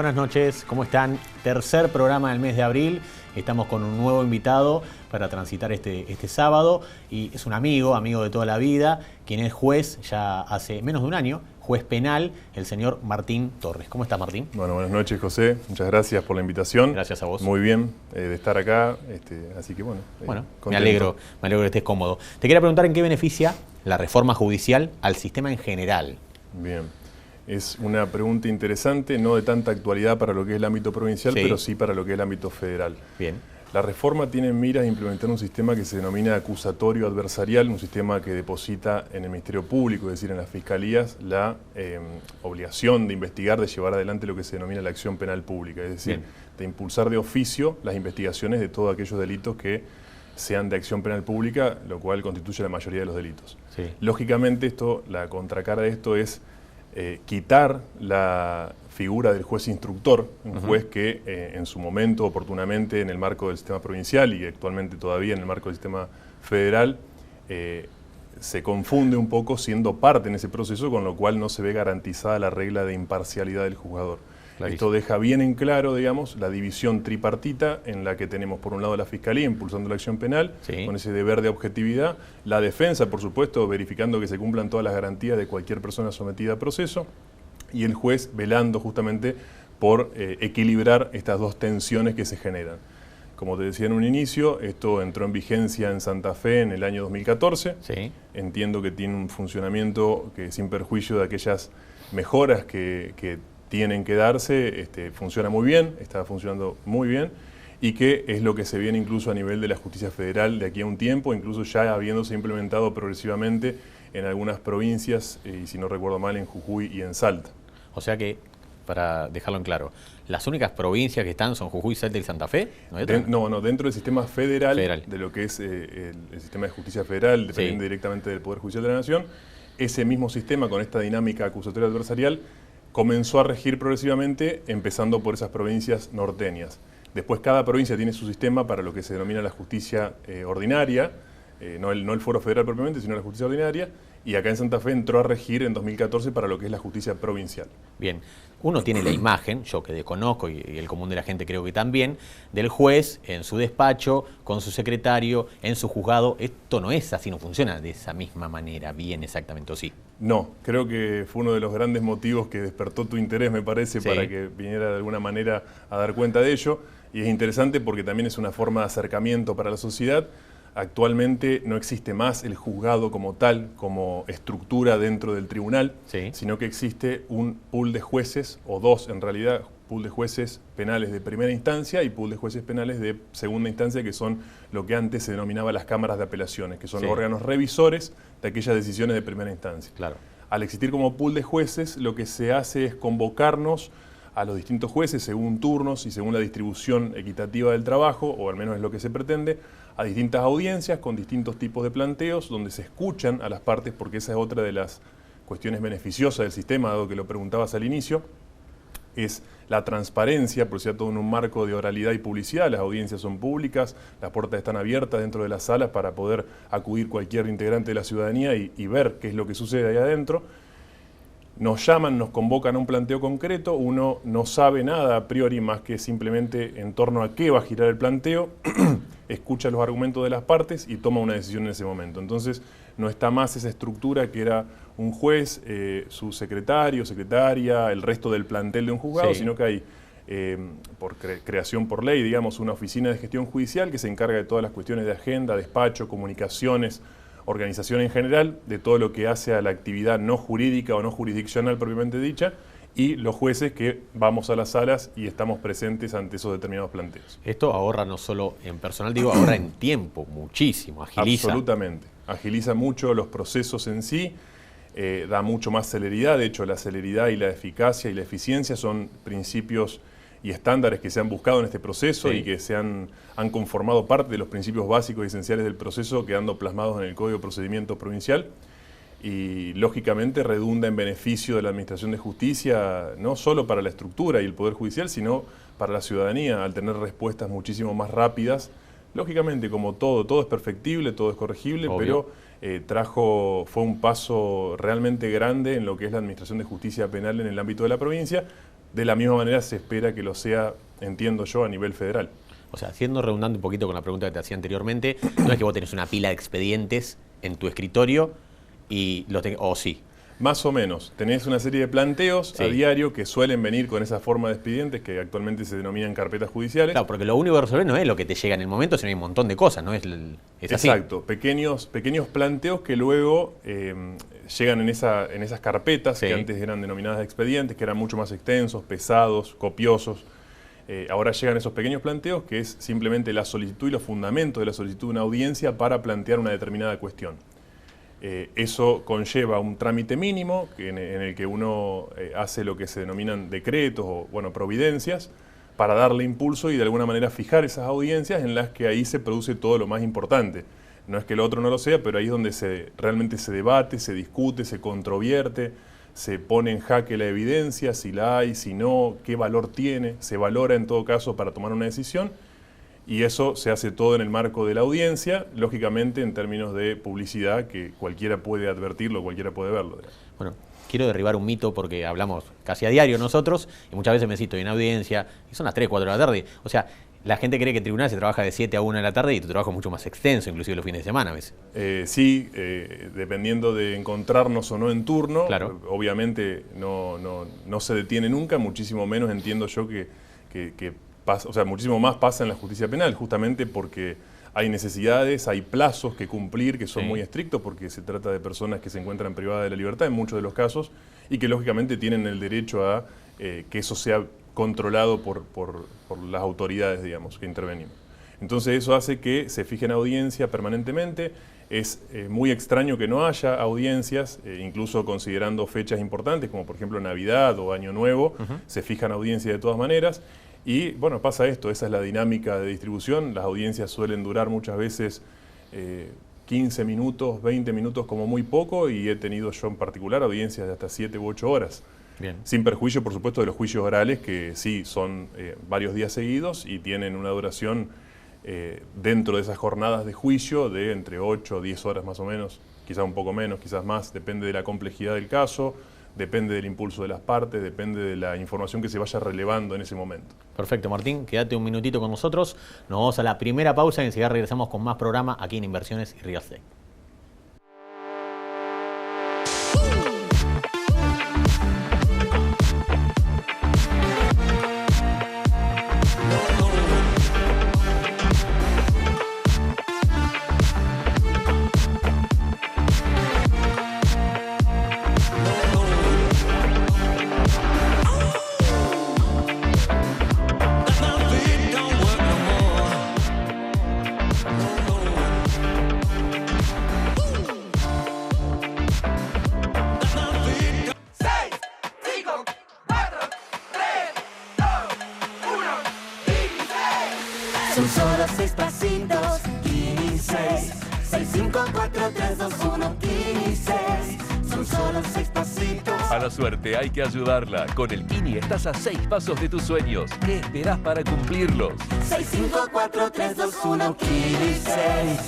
buenas noches, ¿cómo están? Tercer programa del mes de abril, estamos con un nuevo invitado para transitar este sábado y es un amigo de toda la vida, quien es juez ya hace menos de un año, juez penal, el señor Martín Torres. ¿Cómo está, Martín? Bueno, buenas noches, José, muchas gracias por la invitación. Gracias a vos. Muy bien de estar acá, así que bueno. Me alegro que estés cómodo. Te quería preguntar en qué beneficia la reforma judicial al sistema en general. Bien. Es una pregunta interesante, no de tanta actualidad para lo que es el ámbito provincial, pero sí para lo que es el ámbito federal. Bien. La reforma tiene en miras implementar un sistema que se denomina acusatorio adversarial, un sistema que deposita en el Ministerio Público, es decir, en las fiscalías, la obligación de investigar, de llevar adelante lo que se denomina la acción penal pública, es decir, de impulsar de oficio las investigaciones de todos aquellos delitos que sean de acción penal pública, lo cual constituye la mayoría de los delitos. Sí. Lógicamente, la contracara de esto es quitar la figura del juez instructor, un juez que en su momento, oportunamente, en el marco del sistema provincial y actualmente todavía en el marco del sistema federal, se confunde un poco siendo parte en ese proceso, con lo cual no se ve garantizada la regla de imparcialidad del juzgador. Clarísimo. Esto deja bien en claro, digamos, la división tripartita en la que tenemos por un lado la Fiscalía impulsando la acción penal, con ese deber de objetividad, la defensa, por supuesto, verificando que se cumplan todas las garantías de cualquier persona sometida a proceso, y el juez velando justamente por equilibrar estas dos tensiones que se generan. Como te decía en un inicio, esto entró en vigencia en Santa Fe en el año 2014. Sí. Entiendo que tiene un funcionamiento que, sin perjuicio de aquellas mejoras que tienen que darse, funciona muy bien, está funcionando muy bien, y que es lo que se viene incluso a nivel de la justicia federal de aquí a un tiempo, incluso ya habiéndose implementado progresivamente en algunas provincias, y si no recuerdo mal, en Jujuy y en Salta. O sea que, para dejarlo en claro, ¿las únicas provincias que están son Jujuy, Salta y Santa Fe? No, dentro del sistema federal, de lo que es el sistema de justicia federal, dependiendo directamente del Poder Judicial de la Nación, ese mismo sistema con esta dinámica acusatoria adversarial comenzó a regir progresivamente, empezando por esas provincias norteñas. Después cada provincia tiene su sistema para lo que se denomina la justicia ordinaria, no el Foro Federal propiamente, sino la justicia ordinaria, y acá en Santa Fe entró a regir en 2014 para lo que es la justicia provincial. Bien, uno tiene la imagen, yo que desconozco y el común de la gente creo que también, del juez en su despacho, con su secretario, en su juzgado. Esto no es así, no funciona de esa misma manera, bien exactamente, ¿o sí? No, creo que fue uno de los grandes motivos que despertó tu interés, me parece, para que viniera de alguna manera a dar cuenta de ello. Y es interesante porque también es una forma de acercamiento para la sociedad. Actualmente no existe más el juzgado como tal, como estructura dentro del tribunal, sino que existe un pool de jueces, o dos en realidad, pool de jueces penales de primera instancia y pool de jueces penales de segunda instancia, que son lo que antes se denominaba las cámaras de apelaciones, que son los órganos revisores de aquellas decisiones de primera instancia. Claro. Al existir como pool de jueces, lo que se hace es convocarnos a los distintos jueces según turnos y según la distribución equitativa del trabajo, o al menos es lo que se pretende, a distintas audiencias con distintos tipos de planteos, donde se escuchan a las partes, porque esa es otra de las cuestiones beneficiosas del sistema, dado que lo preguntabas al inicio, es la transparencia, por cierto, en un marco de oralidad y publicidad. Las audiencias son públicas, las puertas están abiertas dentro de las salas para poder acudir cualquier integrante de la ciudadanía y ver qué es lo que sucede ahí adentro. Nos llaman, nos convocan a un planteo concreto, uno no sabe nada a priori más que simplemente en torno a qué va a girar el planteo, escucha los argumentos de las partes y toma una decisión en ese momento. Entonces no está más esa estructura que era un juez, su secretario, secretaria, el resto del plantel de un juzgado, sino que hay, por creación por ley, digamos, una oficina de gestión judicial que se encarga de todas las cuestiones de agenda, despacho, comunicaciones, organización en general, de todo lo que hace a la actividad no jurídica o no jurisdiccional propiamente dicha, y los jueces que vamos a las salas y estamos presentes ante esos determinados planteos. Esto ahorra no solo en personal, digo, ahorra en tiempo, muchísimo, agiliza. Absolutamente, agiliza mucho los procesos en sí, da mucho más celeridad. De hecho, la celeridad y la eficacia y la eficiencia son principios y estándares que se han buscado en este proceso y que han conformado parte de los principios básicos y esenciales del proceso, quedando plasmados en el Código de Procedimiento Provincial, y lógicamente redunda en beneficio de la Administración de Justicia, no solo para la estructura y el Poder Judicial, sino para la ciudadanía, al tener respuestas muchísimo más rápidas. Lógicamente, como todo es perfectible, todo es corregible, pero fue un paso realmente grande en lo que es la Administración de Justicia Penal en el ámbito de la provincia, de la misma manera se espera que lo sea, entiendo yo, a nivel federal. O sea, siendo redundante un poquito con la pregunta que te hacía anteriormente, no es que vos tenés una pila de expedientes en tu escritorio y o sí. Más o menos. Tenés una serie de planteos Sí. a diario que suelen venir con esa forma de expedientes que actualmente se denominan carpetas judiciales. Claro, porque lo único que resolver no es lo que te llega en el momento, sino hay un montón de cosas, ¿no? Es así. Exacto. Pequeños planteos que luego llegan en esas carpetas Sí. que antes eran denominadas de expedientes, que eran mucho más extensos, pesados, copiosos. Ahora llegan esos pequeños planteos que es simplemente la solicitud y los fundamentos de la solicitud de una audiencia para plantear una determinada cuestión. Eso conlleva un trámite mínimo en el que uno hace lo que se denominan decretos o providencias para darle impulso y de alguna manera fijar esas audiencias en las que ahí se produce todo lo más importante. No es que el otro no lo sea, pero ahí es donde realmente se debate, se discute, se controvierte, se pone en jaque la evidencia, si la hay, si no, qué valor tiene, se valora en todo caso para tomar una decisión. Y eso se hace todo en el marco de la audiencia, lógicamente en términos de publicidad, que cualquiera puede advertirlo, cualquiera puede verlo. Bueno, quiero derribar un mito porque hablamos casi a diario nosotros y muchas veces me cito en audiencia y son las 3, 4 de la tarde. O sea, la gente cree que en tribunal se trabaja de 7 a 1 de la tarde y tu trabajo es mucho más extenso, inclusive los fines de semana a veces. Sí, dependiendo de encontrarnos o no en turno, Claro. Obviamente no se detiene nunca, muchísimo menos entiendo yo que pasa, o sea, muchísimo más pasa en la justicia penal, justamente porque hay necesidades, hay plazos que cumplir que son Sí. muy estrictos porque se trata de personas que se encuentran privadas de la libertad en muchos de los casos y que lógicamente tienen el derecho a que eso sea controlado por las autoridades, digamos, que intervenimos. Entonces eso hace que se fijen audiencia permanentemente. Es muy extraño que no haya audiencias, incluso considerando fechas importantes como por ejemplo Navidad o Año Nuevo, se fijan audiencias de todas maneras. Y bueno, pasa esto, esa es la dinámica de distribución. Las audiencias suelen durar muchas veces 15 minutos, 20 minutos como muy poco, y he tenido yo en particular audiencias de hasta 7 u 8 horas. Bien. Sin perjuicio, por supuesto, de los juicios orales, que sí son varios días seguidos y tienen una duración dentro de esas jornadas de juicio de entre 8 o 10 horas más o menos, quizás un poco menos, quizás más, depende de la complejidad del caso, depende del impulso de las partes, depende de la información que se vaya relevando en ese momento. Perfecto, Martín, quédate un minutito con nosotros. Nos vamos a la primera pausa y enseguida regresamos con más programa aquí en Inversiones y Real Estate. Son solo 6 pasitos, Kini 6. 6, 5, 4, 3, 2, 1, Kini 6. Son solo 6 pasitos. A la suerte hay que ayudarla. Con el Kini estás a 6 pasos de tus sueños. ¿Qué esperás para cumplirlos? 6, 5, 4, 3, 2, 1, Kini 6.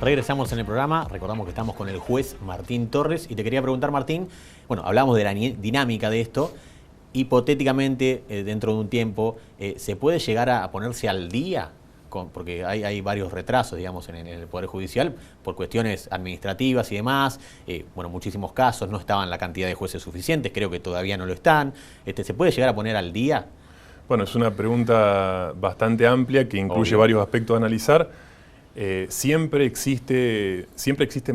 Regresamos en el programa, recordamos que estamos con el juez Martín Torres y te quería preguntar, Martín, bueno, hablamos de la dinámica de esto, hipotéticamente dentro de un tiempo, ¿se puede llegar a ponerse al día? Porque hay varios retrasos, digamos, en el Poder Judicial por cuestiones administrativas y demás, bueno, muchísimos casos, no estaban la cantidad de jueces suficientes, creo que todavía no lo están, ¿se puede llegar a poner al día? Bueno, es una pregunta bastante amplia que incluye Obvio. varios aspectos a analizar. Siempre existen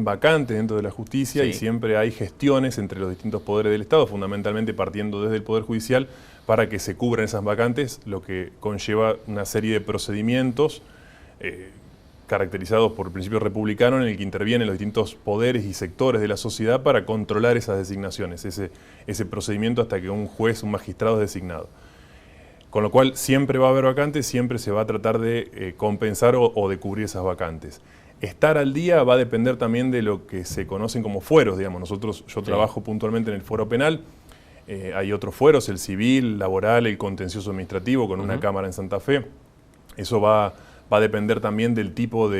vacantes dentro de la justicia Sí. y siempre hay gestiones entre los distintos poderes del Estado, fundamentalmente partiendo desde el Poder Judicial, para que se cubran esas vacantes, lo que conlleva una serie de procedimientos caracterizados por el principio republicano en el que intervienen los distintos poderes y sectores de la sociedad para controlar esas designaciones, ese procedimiento hasta que un juez, un magistrado es designado. Con lo cual siempre va a haber vacantes, siempre se va a tratar de compensar o de cubrir esas vacantes. Estar al día va a depender también de lo que se conocen como fueros, digamos. Yo trabajo puntualmente en el fuero penal, hay otros fueros, el civil, laboral, el contencioso administrativo, con una cámara en Santa Fe. Eso va va a depender también del tipo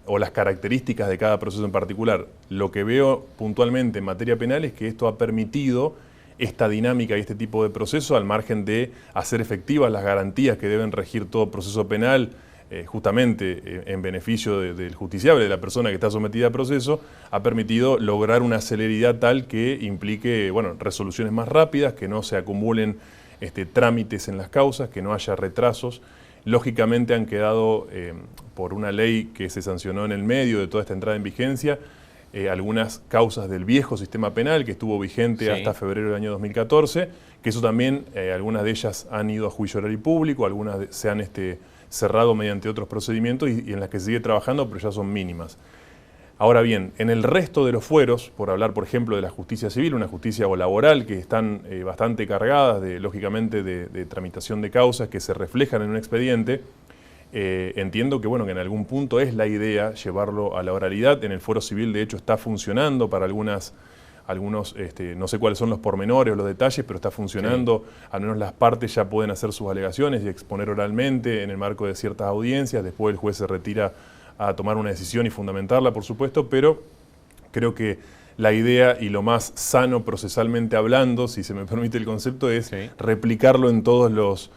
o las características de cada proceso en particular. Lo que veo puntualmente en materia penal es que esto ha permitido esta dinámica y este tipo de proceso, al margen de hacer efectivas las garantías que deben regir todo proceso penal, justamente en beneficio del justiciable, de la persona que está sometida a proceso, ha permitido lograr una celeridad tal que implique, bueno, resoluciones más rápidas, que no se acumulen trámites en las causas, que no haya retrasos. Lógicamente han quedado, por una ley que se sancionó en el medio de toda esta entrada en vigencia, algunas causas del viejo sistema penal que estuvo vigente hasta febrero del año 2014, que eso también, algunas de ellas han ido a juicio oral y público, algunas se han cerrado mediante otros procedimientos y en las que se sigue trabajando, pero ya son mínimas. Ahora bien, en el resto de los fueros, por hablar por ejemplo de la justicia civil, una justicia o laboral, que están bastante cargadas, lógicamente, de tramitación de causas que se reflejan en un expediente, entiendo que, bueno, que en algún punto es la idea llevarlo a la oralidad. En el fuero civil, de hecho, está funcionando para algunos, no sé cuáles son los pormenores o los detalles, pero está funcionando. Sí. Al menos las partes ya pueden hacer sus alegaciones y exponer oralmente en el marco de ciertas audiencias. Después el juez se retira a tomar una decisión y fundamentarla, por supuesto, pero creo que la idea y lo más sano procesalmente hablando, si se me permite el concepto, es replicarlo en todos los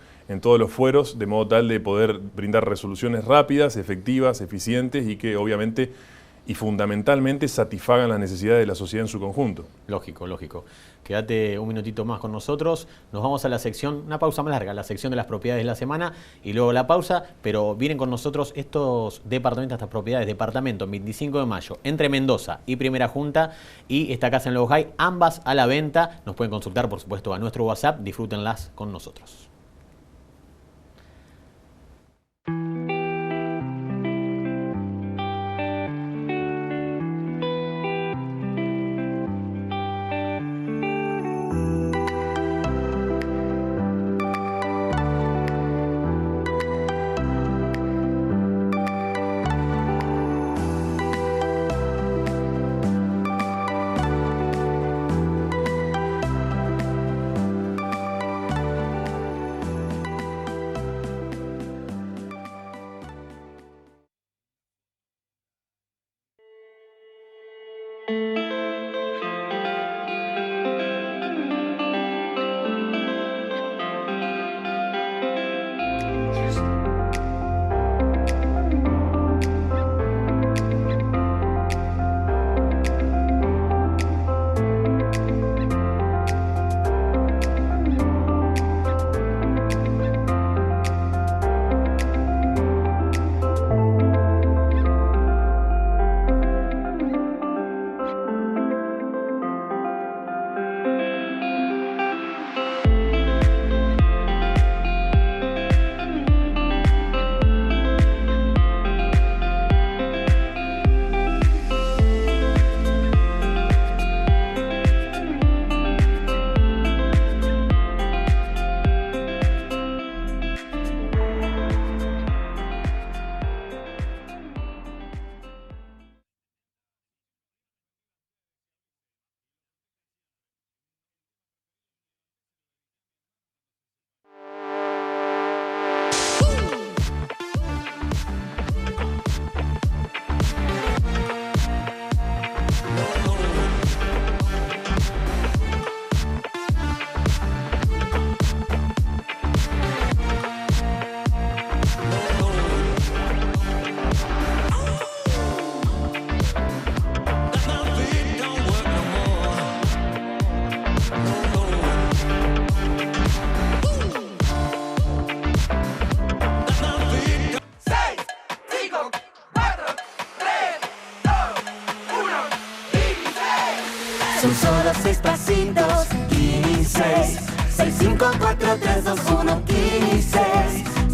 fueros, de modo tal de poder brindar resoluciones rápidas, efectivas, eficientes y que obviamente y fundamentalmente satisfagan las necesidades de la sociedad en su conjunto. Lógico, lógico. Quédate un minutito más con nosotros. Nos vamos a la sección, una pausa más larga, la sección de las propiedades de la semana y luego la pausa, pero vienen con nosotros estos departamentos, estas propiedades, departamento 25 de mayo, entre Mendoza y Primera Junta y esta casa en Lobo High, ambas a la venta. Nos pueden consultar, por supuesto, a nuestro WhatsApp, disfrútenlas con nosotros. Son solo 6 pasitos, 15, 6, 5, 4, 3, 2, 1, 15.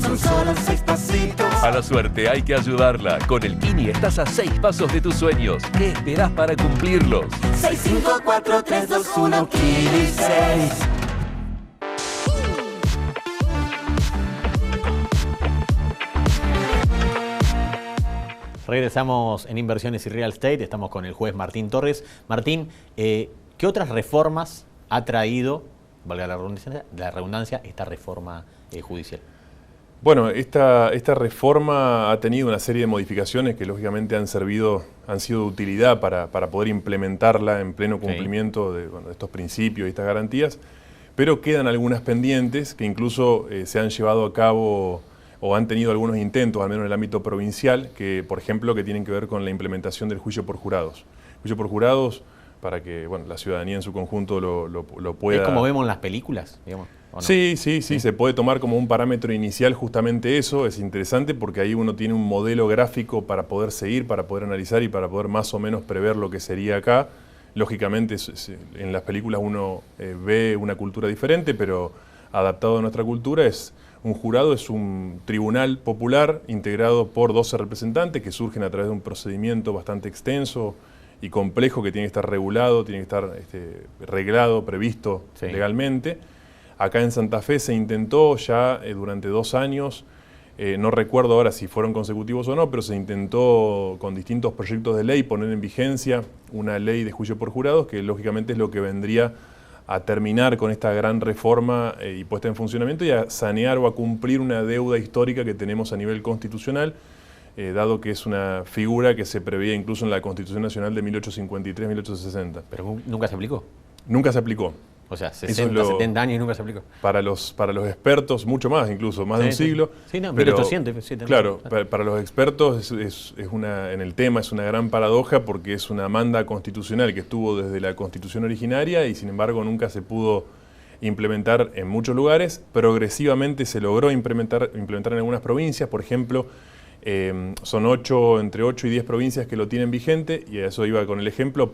Son solo 6 pasitos. A la suerte hay que ayudarla. Con el Kini estás a 6 pasos de tus sueños. ¿Qué esperás para cumplirlos? 6, 5, 4, 3, 2, 1, 15. Regresamos en Inversiones y Real Estate, estamos con el juez Martín Torres. Martín, ¿qué otras reformas ha traído, valga la redundancia, esta reforma judicial? Bueno, esta reforma ha tenido una serie de modificaciones que lógicamente han sido de utilidad para poder implementarla en pleno cumplimiento de estos principios y estas garantías, pero quedan algunas pendientes que incluso se han llevado a cabo o han tenido algunos intentos, al menos en el ámbito provincial, que por ejemplo que tienen que ver con la implementación del juicio por jurados. Juicio por jurados, para que la ciudadanía en su conjunto lo pueda... ¿Es como vemos en las películas, digamos? ¿O no? Sí, se puede tomar como un parámetro inicial justamente eso. Es interesante porque ahí uno tiene un modelo gráfico para poder seguir, para poder analizar y para poder más o menos prever lo que sería acá. Lógicamente en las películas uno ve una cultura diferente, pero adaptado a nuestra cultura un jurado es un tribunal popular integrado por 12 representantes que surgen a través de un procedimiento bastante extenso y complejo que tiene que estar regulado, tiene que estar reglado, previsto legalmente. Acá en Santa Fe se intentó ya durante 2 años, no recuerdo ahora si fueron consecutivos o no, pero se intentó con distintos proyectos de ley poner en vigencia una ley de juicio por jurados, que lógicamente es lo que vendría a terminar con esta gran reforma y puesta en funcionamiento y a sanear o a cumplir una deuda histórica que tenemos a nivel constitucional, dado que es una figura que se preveía incluso en la Constitución Nacional de 1853-1860. ¿Pero nunca se aplicó? Nunca se aplicó. O sea, 60, 70 años y nunca se aplicó. Para los expertos, mucho más incluso, más de un siglo. Sí, no, pero, 1800. Claro, para los expertos en el tema es una gran paradoja porque es una manda constitucional que estuvo desde la Constitución originaria y sin embargo nunca se pudo implementar en muchos lugares. Progresivamente se logró implementar en algunas provincias, por ejemplo, son entre 8 y 10 provincias que lo tienen vigente, y a eso iba con el ejemplo.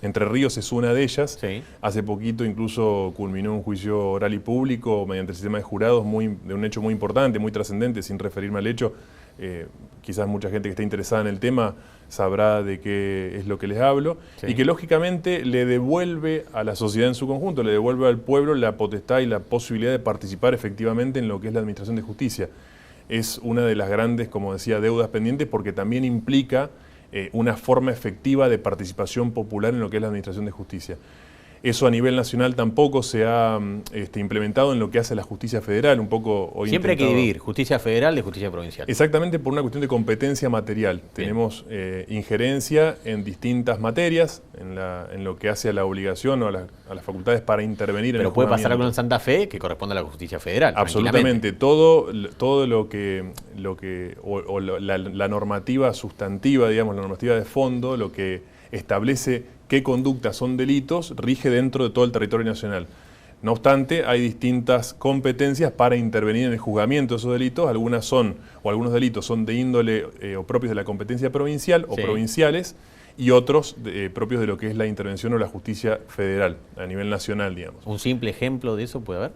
Entre Ríos es una de ellas. Sí. Hace poquito incluso culminó un juicio oral y público mediante el sistema de jurados de un hecho muy importante, muy trascendente, sin referirme al hecho. Quizás mucha gente que esté interesada en el tema sabrá de qué es lo que les hablo, y que lógicamente le devuelve a la sociedad en su conjunto, le devuelve al pueblo la potestad y la posibilidad de participar efectivamente en lo que es la administración de justicia. Es una de las grandes, como decía, deudas pendientes porque también implica una forma efectiva de participación popular en lo que es la administración de justicia. Eso a nivel nacional tampoco se ha implementado en lo que hace la justicia federal. Un poco hoy siempre hay que dividir justicia federal de justicia provincial. Exactamente, por una cuestión de competencia material. Bien. Tenemos injerencia en distintas materias, en lo que hace a la obligación o a las facultades para intervenir en el juzgamiento. Pero puede pasar algo en Santa Fe que corresponde a la justicia federal. Absolutamente. Todo lo que la normativa sustantiva, digamos, la normativa de fondo, lo que establece qué conductas son delitos, rige dentro de todo el territorio nacional. No obstante, hay distintas competencias para intervenir en el juzgamiento de esos delitos. Algunos delitos son de índole o propios de la competencia provincial o provinciales, y otros propios de lo que es la intervención o la justicia federal, a nivel nacional, digamos. ¿Un simple ejemplo de eso puede haber?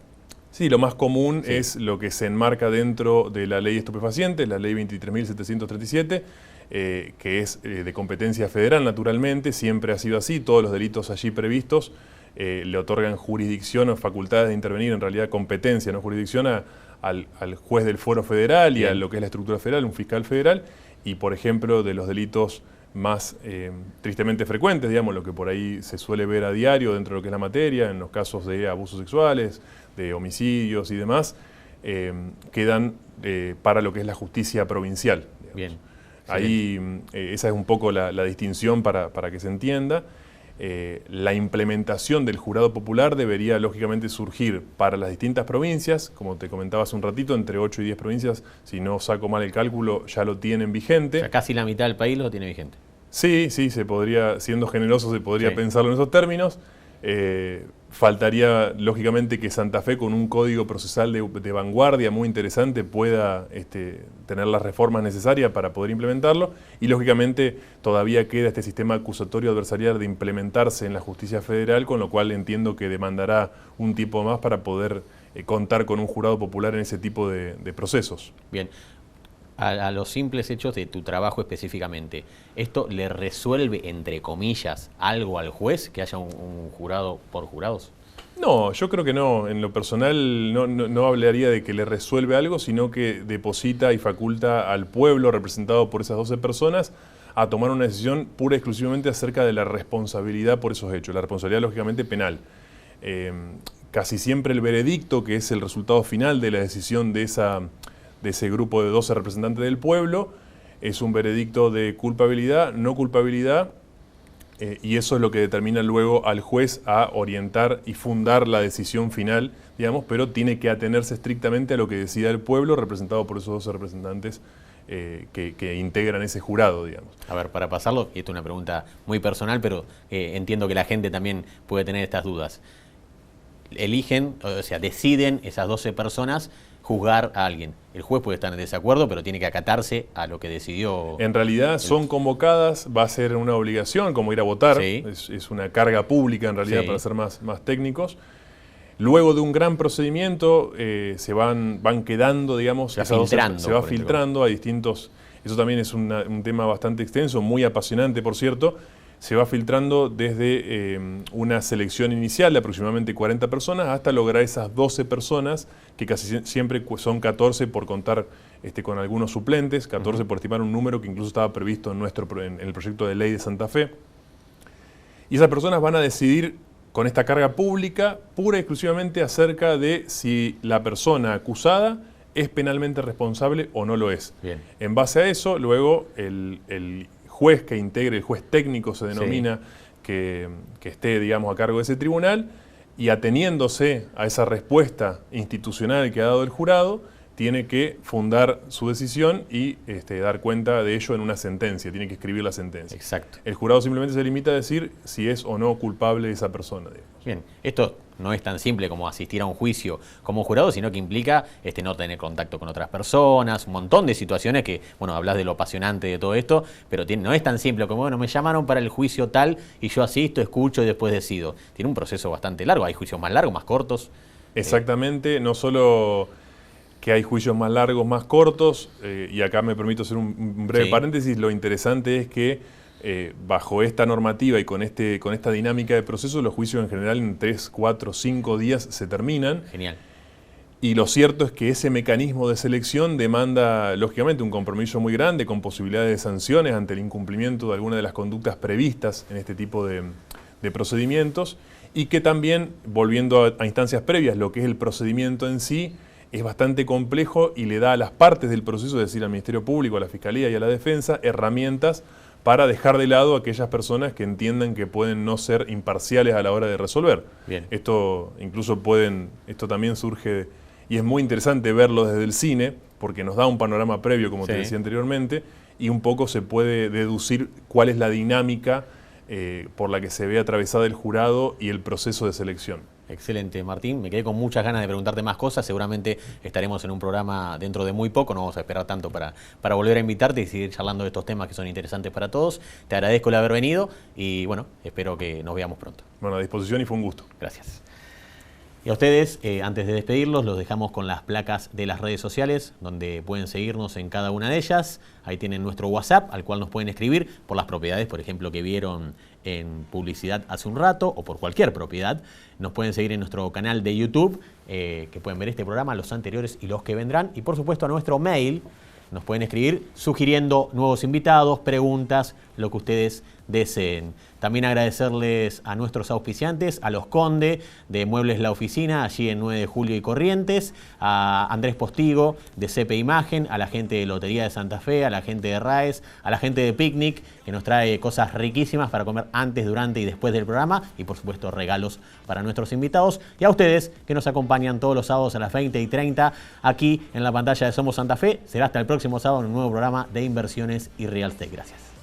Sí, lo más común es lo que se enmarca dentro de la ley de estupefacientes, la ley 23.737, que es de competencia federal naturalmente, siempre ha sido así. Todos los delitos allí previstos le otorgan jurisdicción o facultades de intervenir, en realidad competencia, no jurisdicción, al juez del fuero federal y a lo que es la estructura federal, un fiscal federal. Y por ejemplo, de los delitos más tristemente frecuentes, digamos, lo que por ahí se suele ver a diario dentro de lo que es la materia, en los casos de abusos sexuales, de homicidios y demás, quedan para lo que es la justicia provincial, digamos. Bien. Ahí esa es un poco la distinción para que se entienda. La implementación del jurado popular debería lógicamente surgir para las distintas provincias, como te comentaba hace un ratito, entre 8 y 10 provincias, si no saco mal el cálculo, ya lo tienen vigente. O sea, casi la mitad del país lo tiene vigente. Sí, se podría, siendo generoso, se podría pensarlo en esos términos. Faltaría, lógicamente, que Santa Fe, con un código procesal de vanguardia muy interesante, pueda tener las reformas necesarias para poder implementarlo. Y, lógicamente, todavía queda este sistema acusatorio adversarial de implementarse en la justicia federal, con lo cual entiendo que demandará un tiempo más para poder contar con un jurado popular en ese tipo de procesos. Bien. A los simples hechos de tu trabajo específicamente, ¿esto le resuelve, entre comillas, algo al juez, que haya un jurado por jurados? No, yo creo que no. En lo personal no hablaría de que le resuelve algo, sino que deposita y faculta al pueblo representado por esas 12 personas a tomar una decisión pura y exclusivamente acerca de la responsabilidad por esos hechos, la responsabilidad lógicamente penal. Casi siempre el veredicto, que es el resultado final de la decisión de esa de ese grupo de 12 representantes del pueblo. Es un veredicto de culpabilidad, no culpabilidad, y eso es lo que determina luego al juez a orientar y fundar la decisión final, digamos, pero tiene que atenerse estrictamente a lo que decida el pueblo, representado por esos 12 representantes que integran ese jurado, digamos. A ver, para pasarlo, y esto es una pregunta muy personal, pero entiendo que la gente también puede tener estas dudas. Eligen, o sea, deciden esas 12 personas juzgar a alguien. El juez puede estar en desacuerdo, pero tiene que acatarse a lo que decidió. En realidad son convocadas, va a ser una obligación, como ir a votar, Sí. es una carga pública en realidad, Sí. para ser más técnicos. Luego de un gran procedimiento se van quedando, digamos, Se va esas 12 filtrando, se va por ejemplo. filtrando a distintos. Eso también es un tema bastante extenso, muy apasionante, por cierto. Se va filtrando desde una selección inicial de aproximadamente 40 personas hasta lograr esas 12 personas, que casi siempre son 14 por contar con algunos suplentes, 14 por estimar un número que incluso estaba previsto en el proyecto de ley de Santa Fe. Y esas personas van a decidir con esta carga pública pura y exclusivamente acerca de si la persona acusada es penalmente responsable o no lo es. Bien. En base a eso, luego el juez que integre, el juez técnico se denomina, que esté, digamos, a cargo de ese tribunal, y ateniéndose a esa respuesta institucional que ha dado el jurado, tiene que fundar su decisión y dar cuenta de ello en una sentencia, tiene que escribir la sentencia. Exacto. El jurado simplemente se limita a decir si es o no culpable esa persona, digamos. Bien, esto no es tan simple como asistir a un juicio como jurado, sino que implica no tener contacto con otras personas, un montón de situaciones que, bueno, hablas de lo apasionante de todo esto, pero no es tan simple como, bueno, me llamaron para el juicio tal y yo asisto, escucho y después decido. Tiene un proceso bastante largo, hay juicios más largos, más cortos. Exactamente, no solo que hay juicios más largos, más cortos, y acá me permito hacer un breve paréntesis, lo interesante es que bajo esta normativa y con esta dinámica de proceso, los juicios en general en 3, 4, 5 días se terminan. Genial. Y lo cierto es que ese mecanismo de selección demanda, lógicamente, un compromiso muy grande con posibilidades de sanciones ante el incumplimiento de alguna de las conductas previstas en este tipo de procedimientos, y que también, volviendo a instancias previas, lo que es el procedimiento en sí, es bastante complejo y le da a las partes del proceso, es decir, al Ministerio Público, a la Fiscalía y a la Defensa, herramientas para dejar de lado a aquellas personas que entiendan que pueden no ser imparciales a la hora de resolver. Bien. Esto también surge, y es muy interesante verlo desde el cine, porque nos da un panorama previo, como te decía anteriormente, y un poco se puede deducir cuál es la dinámica por la que se ve atravesada el jurado y el proceso de selección. Excelente, Martín. Me quedé con muchas ganas de preguntarte más cosas. Seguramente estaremos en un programa dentro de muy poco. No vamos a esperar tanto para volver a invitarte y seguir charlando de estos temas que son interesantes para todos. Te agradezco el haber venido y, bueno, espero que nos veamos pronto. Bueno, a disposición y fue un gusto. Gracias. Y a ustedes, antes de despedirlos, los dejamos con las placas de las redes sociales, donde pueden seguirnos en cada una de ellas. Ahí tienen nuestro WhatsApp, al cual nos pueden escribir por las propiedades, por ejemplo, que vieron en publicidad hace un rato, o por cualquier propiedad. Nos pueden seguir en nuestro canal de YouTube, que pueden ver este programa, los anteriores y los que vendrán. Y, por supuesto, a nuestro mail nos pueden escribir sugiriendo nuevos invitados, preguntas, lo que ustedes deseen. También agradecerles a nuestros auspiciantes, a los Conde de Muebles La Oficina, allí en 9 de Julio y Corrientes, a Andrés Postigo de CP Imagen, a la gente de Lotería de Santa Fe, a la gente de RAES, a la gente de Picnic, que nos trae cosas riquísimas para comer antes, durante y después del programa, y por supuesto regalos para nuestros invitados, y a ustedes que nos acompañan todos los sábados a las 20:30 aquí en la pantalla de Somos Santa Fe. Será hasta el próximo sábado en un nuevo programa de inversiones y real estate. Gracias.